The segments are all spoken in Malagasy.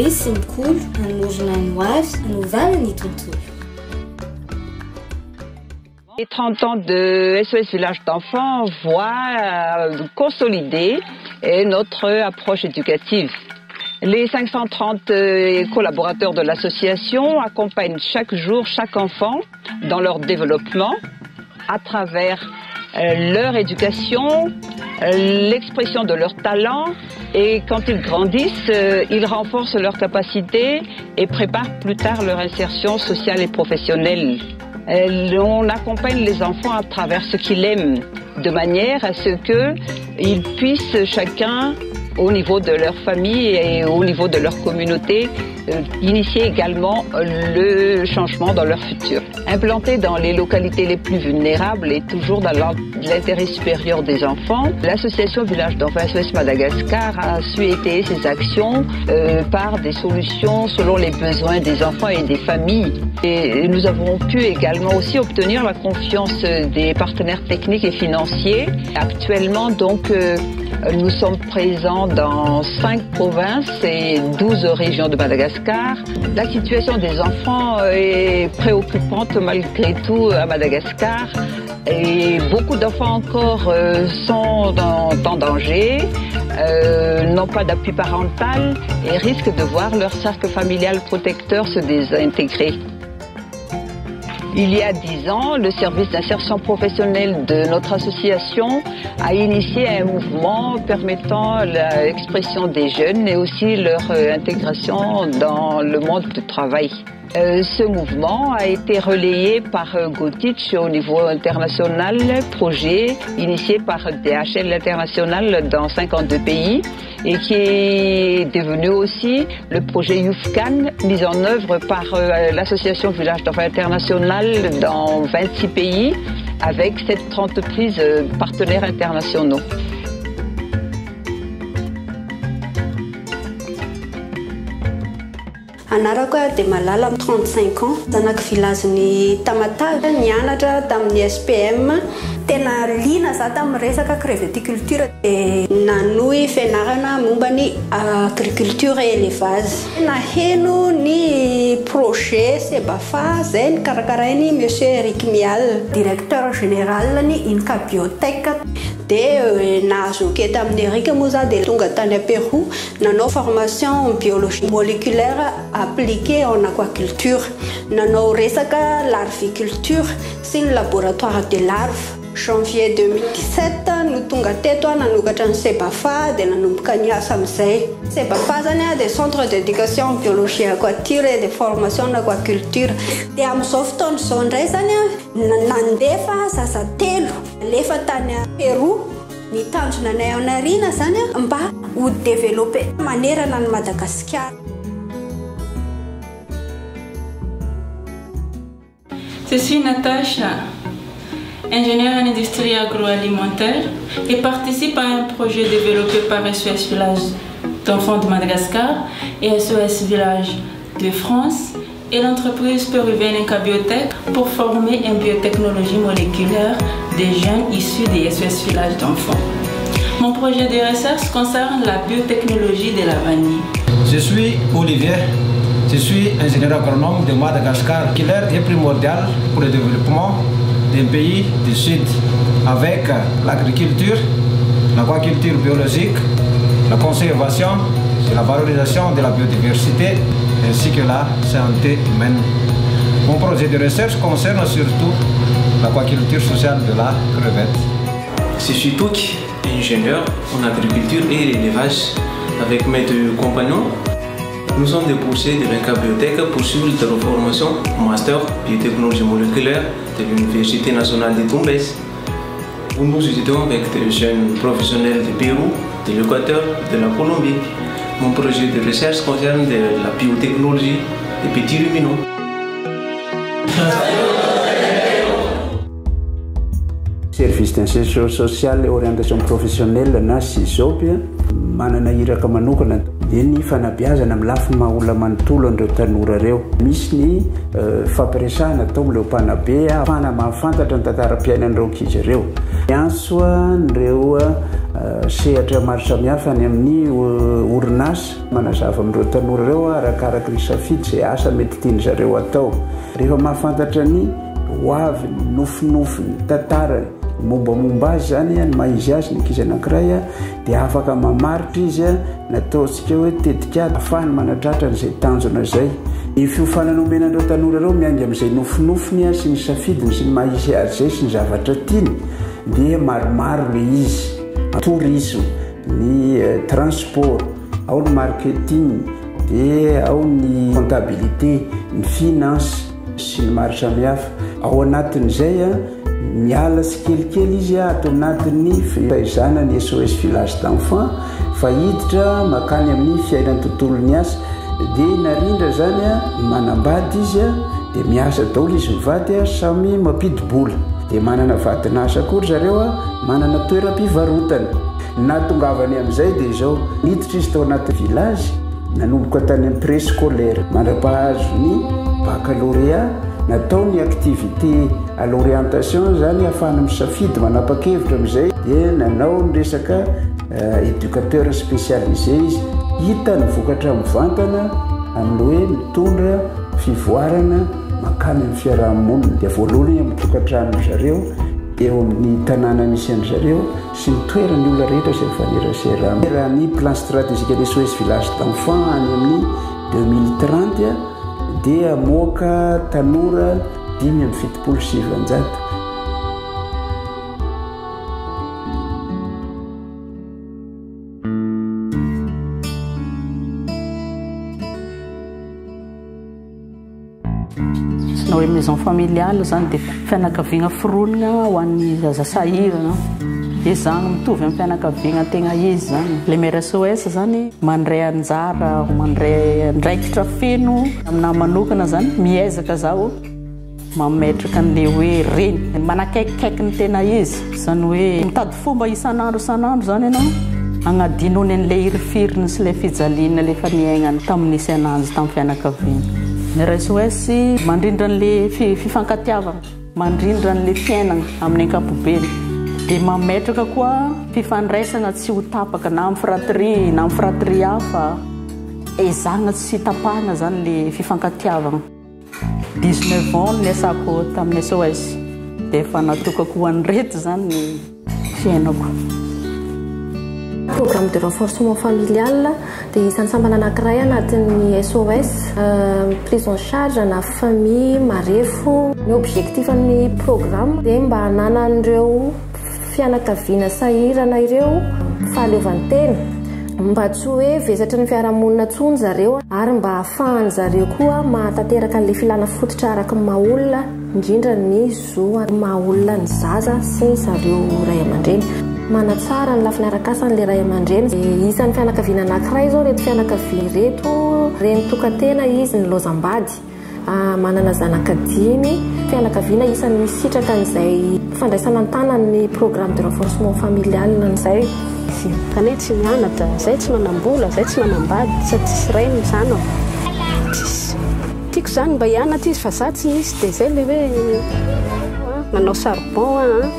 be sy mikolo hanorona ny hoavy hanovana ny tontolo. Les 30 ans de SOS Village d'enfants voient consolider notre approche éducative. Les 530 collaborateurs de l'association accompagnent chaque jour chaque enfant dans leur développement à travers leur éducation, l'expression de leur talent, et quand ils grandissent, ils renforcent leurs capacités et préparent plus tard leur insertion sociale et professionnelle. On accompagne les enfants à travers ce qu'ils aiment, de manière à ce qu'ils puissent chacun, au niveau de leur famille et au niveau de leur communauté, initier également le changement dans leur futur. Implanté dans les localités les plus vulnérables et toujours dans l'intérêt supérieur des enfants, l'association Village d'enfants SOS Madagascar a su étayer ses actions par des solutions selon les besoins des enfants et des familles. Et nous avons pu également aussi obtenir la confiance des partenaires techniques et financiers. Actuellement, donc, nous sommes présents dans 5 provinces et 12 régions de Madagascar. La situation des enfants est préoccupante malgré tout à Madagascar. Et beaucoup d'enfants encore sont en danger, n'ont pas d'appui parental et risquent de voir leur cercle familial protecteur se désintégrer. Il y a 10 ans, le service d'insertion professionnelle de notre association a initié un mouvement permettant l'expression des jeunes et aussi leur intégration dans le monde du travail. Ce mouvement a été relayé par Gotich au niveau international, projet initié par DHL International dans 52 pays et qui est devenu aussi le projet YouthCan, mis en œuvre par l'association Village d'enfants international dans 26 pays avec 7 entreprises partenaires internationaux. Anarako dia malala 35 ans zanaka village-ny Tamatave nianatra tamin'ny SPM tena liana za tamin'ny resaka creveticulture dia nanohy fianarana mombany agriculture et élevage. Naheno ny projet Sebafa zay nikarakarainy monsieur Eric Mial, directeur général ny Inca Biotech. Dia nahazo enquête tamin'ny Eric moa za dia tonga tany Pérou nanao formation en biologie moléculaire appliquée en aquaculture. Nanao resaka larviculture sy ny laboratoire de larves. Janvier 2017 no tonga teto nanokatra ny Sebafa dia nanomboka niasa amin'izay. Sebafa zany dia centre d'éducation en biologie aquature et de formation en aquaculture. Dia amin'izao fotoana izao indray zany nandefa zaza 3 lefa tany Pérou ny tanjonanay ao anariana zany mba ho développer manerana ny Madagascar. Je suis Natacha, ingénieure en industrie agroalimentaire et participe à un projet développé par SOS Village d'enfants de Madagascar et SOS Village de France et l'entreprise péruvienne Inca Biotech pour former en biotechnologie moléculaire des jeunes issus des SOS Village d'enfants. Mon projet de recherche concerne la biotechnologie de la vanille. Je suis Olivier, je suis ingénieur agronome de Madagascar, qui est primordial pour le développement des pays du Sud avec l'agriculture, l'aquaculture biologique, la conservation et la valorisation de la biodiversité ainsi que la santé humaine. Mon projet de recherche concerne surtout l'aquaculture sociale de la crevette. Je suis Touk, ingénieur en agriculture et l'élevage. Avec mes 2 compagnons, nous sommes des boursiers de l'Inca Biotech pour suivre la formation Master Biotechnologie moléculaire de l'Université nationale de Tumbes, où nous étudions avec des jeunes professionnels du Pérou, de l'Équateur, de la Colombie. Mon projet de recherche concerne la biotechnologie des petits ruminants. Service d'insertion sociale et orientation professionnelle na SISOP manana iraka manokana dia ny fanabeazana amin'ny lafiny maha-olona manontolo an'ireo tanora ireo. Misy ny fampiresahana atao amin'ireo mpanabe ahafahana mahafantatra ny tantaram-piainan'ireo ankizy ireo. Miantso ireo sehatra maro samihafa ny amin'ny orinasa manazava amin'ireo tanora ireo arakaraka ny safidy izay asa mety tiany zareo atao. Rehefa mahafantatra ny hoavy nofinofiny tantarany mombamomba azy zany ny maizy azy ny ankizy anankiray dia afaka mamaritra izy nataontsika hoe tetikady ahafahany manatratra n'izay tanjona izay. Ny fiofanana omenandreo tanora ireo miainga amin'izay nofinofiny sy ny safidiny sy ny maizy azy zay sy ny zavatra tiany dia maromaro le izy. Tourisme, ny transport, ao ny marketing, dia ao ny comptabilité, ny finance sy ny maro samihafa. Ao anatin'izay miala sy kelikely izy ato anatin'ny fahaizana ny SOS village d'enfants fa hiditra makany amin'ny fiainan'ny tontolony asa dia narindra zany manambady izy dia miasa daholo izy mivady samy mampidi-bola. Dia manana vadinasa koa zareo manana toeram-pivarotana. Natongavany amin'izay dia izao niditra izy tao anaty village nanomboka tany amin'ny préscolaire mandrapahazo ny baccalauréat natao ny activité à l'orientation zany ahafahana misafidy manapa-kevitra amin'izay dia nanao ny resaka éducateur spécialisé izy hita ny vokatra mivantana amin'ny hoe mitondra fivoarana makany amin'ny fiarahamonina. Dia voalohany amin'ny tokantrano zareo eo amin'ny tanàna misy an zareo sy ny toerany olona rehetra izay mifanerasera. Raha ny plan stratégique ny SOS village d'enfants any amin'ny 2030 dia amoaka tanora 5,700. Hoe maison familiale zany dia fianakaviana fironina ho an'ny zaza sahirana dia zany mitovy amin'ny fianakaviana tegna izy zany. Le mère SOS zany mandray anjara mandray andraikitra feno amina manokana zany miezaka zaho mametraka an'le hoe reny manakaikikaiky ny tena izy zany hoe mitady fomba isan'andro zany ianao agnadinony an'le hirifiriny sy le fijaliana le fa niaignany tamin'nisy ananjy tamin'ny fianakaviana. Mère SOS mandrindra an'le fifankatiavana mandrindra an'le fiainana amin'ny ankapobeny dia mametraka koa fifandraisana tsy ho tapaka na amin'ny fratrie na amin'ny fratrie hafa ezagna tsy tapahana zany le fifankatiavana. 19 ans niasako tamin'ny SOS dia efa natokako ho an'reto zany ny fiainako. Programme de renforcement familial dia isan'ny sambana anankiray anatin'ny SOS prise en charge na famille marefo. Ny objectif amin'ny programme dia mba hananan'ireo fianakaviana sahirana ireo fahaleovantena mba tsy hoe vezatra ny fiarahamonina tsony zareo ary mba ahafahany zareo koa mahatanteraka an'le filana fototra araka ny mahaolona indrindra ny zo mahaolona ny zaza sy zareo ray aman-dreny. Manatsara ny lafiny arakasan'le ray aman-dreny. Isan'ny fianakaviana anankiray zao reto fianakaviana reto reny tokantena izy ny lozam-bady manana zanaka 5 fianakaviana isan'ny misitraka n'izay fandraisana tanany programme de renforcement familial n'izay. Kanay tsy mianatra, zay tsy manambola, zay tsy manambady, sady tsisy ray ny zanako. Tiako zany mba hianatra izy fa za tsy misy dia zay le hoe manao charbon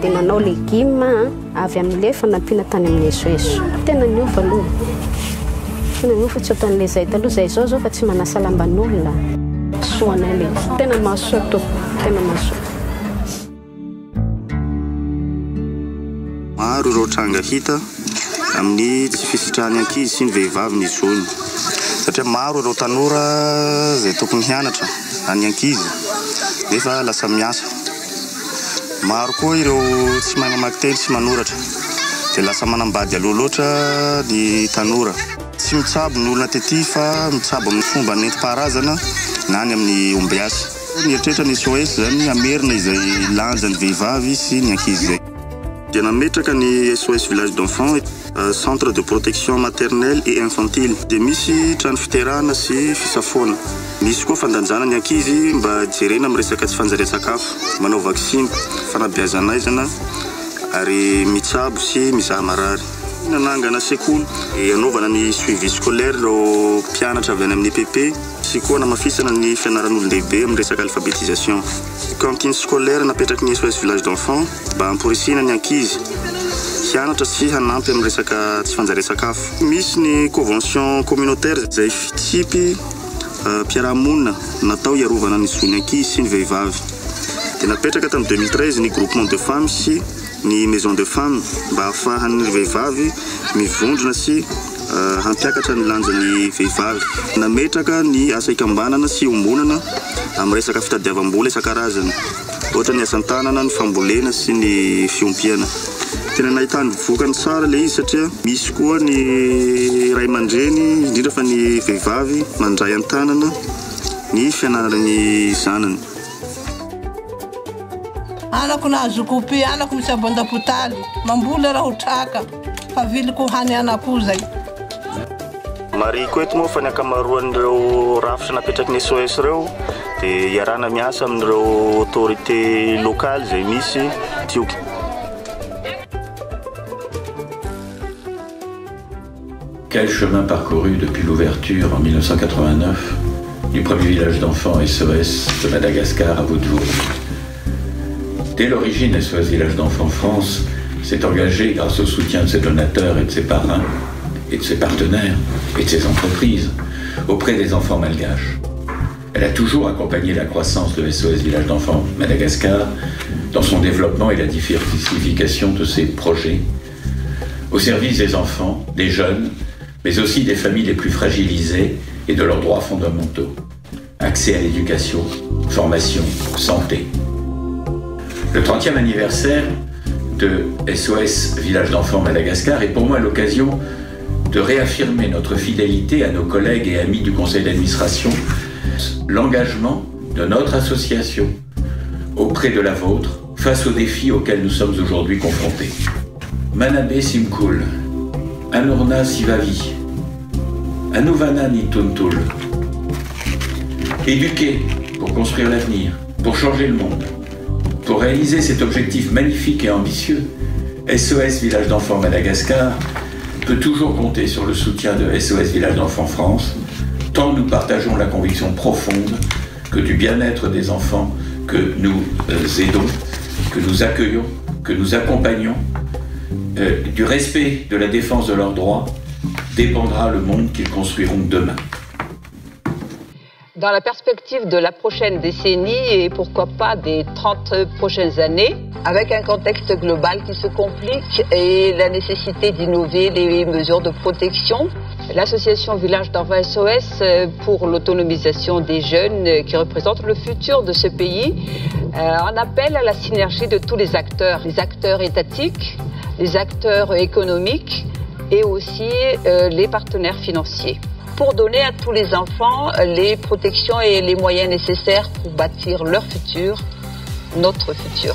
dia manao légume avy amin'ilay fanampiana tany amin'ny SOS. Tena niova aloha. Tena niova tsy ohatran'ilay zay taloha zay zao fa tsy manasa lamban'olona. Soanay le tena mahasoa tompoko, tena mahasoa. Maro ireo tranga hita amin'ny tsy fisitrahany ankizy sy ny vehivavy ny zony satria maro ireo tanora izay tokony hianatra any ankizy nefa lasa miasa. Maro koa ireo tsy mahay mamaky teny sy manoratra dia lasa manambady aloha loatra ny tanora. Tsy mitsabo ny olona tety fa mitsabo amin'ny fomba nentim-paharazana na ny amin'ny omby asa. Ny eritreritra ny SOS zany amerina izay lanjan'ny vehivavy sy ny ankizy zay. Dia nametraka ny SOS village d'enfants centre de protection maternelle et infantile dia misy trano fiterahana sy fisafoana. Misy koa fandanjana ny ankizy mba jerena amin'ny resaka tsy fanjaria-tsakafo, manao vaksiny, fanabeazanaizana ary mitsabo sy mizaha marary. Nanangana sekoly anaovana ny suivi scolaire ireo mpianatra avy any amin'ny PP sy koa namafisana ny fianaran'olon-dehibe amin'ny resaka alphabétisation. Cantine scolaire napetraky ny SOS village d'enfants mba hamporisina ny ankizy hianatra sy hanampy amin'ny resaka tsy fanjarian-sakafo. Misy ny convention communautaire izay fitsipy mpiarahamonina natao iarovana ny zon'ny ankizy sy ny vehivavy. Dia napetraka tamin'ny 2013 ny groupement de femmes sy ny maison de femmes mba ahafahan'ny vehivavy mivondrona sy hampiakatra ny lanjan'ny vehivavy. Nametraka ny asa ikambanana sy ombonana amin'ny resaka fitadiavam-bola isan-karazany, ohatra ny asan-tanana, ny fambolena sy ny fiompiana. Tena nahitany vokany tsara ilay izy satria misy koa ny ray aman-dreny indrindra fa ny vehivavy mandray an-tanana ny fianarana ny zanany. Anako nahazo kopy, anako misy abondapotali, mamboly raha ho traka, fa viliko hany anako zay. Mariko eto moa fa ny akamaroan'ireo rafitra napetraky ny SOS reo dia iarana miasa amin'ireo autorité locale zay misy Tioky. Quel chemin parcouru depuis l'ouverture en 1989 du premier village d'enfants SOS de Madagascar à Boutvour. Dès l'origine, SOS Village d'Enfants France s'est engagé grâce au soutien de ses donateurs et de ses parrains, et de ses partenaires et de ses entreprises auprès des enfants malgaches. Elle a toujours accompagné la croissance de SOS Village d'Enfants Madagascar dans son développement et la diversification de ses projets au service des enfants, des jeunes, mais aussi des familles les plus fragilisées et de leurs droits fondamentaux. Accès à l'éducation, formation, santé. Le 30e anniversaire de SOS Village d'Enfants Madagascar est pour moi l'occasion de réaffirmer notre fidélité à nos collègues et amis du conseil d'administration, l'engagement de notre association auprès de la vôtre face aux défis auxquels nous sommes aujourd'hui confrontés. Manabe Simkul, Anurna Sivavi, Anuvana Nituntul. Éduquer pour construire l'avenir, pour changer le monde. Pour réaliser cet objectif magnifique et ambitieux, SOS Village d'Enfants Madagascar peut toujours compter sur le soutien de SOS Village d'Enfants France, tant nous partageons la conviction profonde que du bien-être des enfants que nous aidons, que nous accueillons, que nous accompagnons, du respect de la défense de leurs droits, dépendra le monde qu'ils construiront demain. Dans la perspective de la prochaine décennie et pourquoi pas des 30 prochaines années, avec un contexte global qui se complique et la nécessité d'innover les mesures de protection, l'association Village d'Enfants SOS pour l'autonomisation des jeunes qui représentent le futur de ce pays en appelle à la synergie de tous les acteurs étatiques, les acteurs économiques et aussi les partenaires financiers, pour donner à tous les enfants les protections et les moyens nécessaires pour bâtir leur futur, notre futur.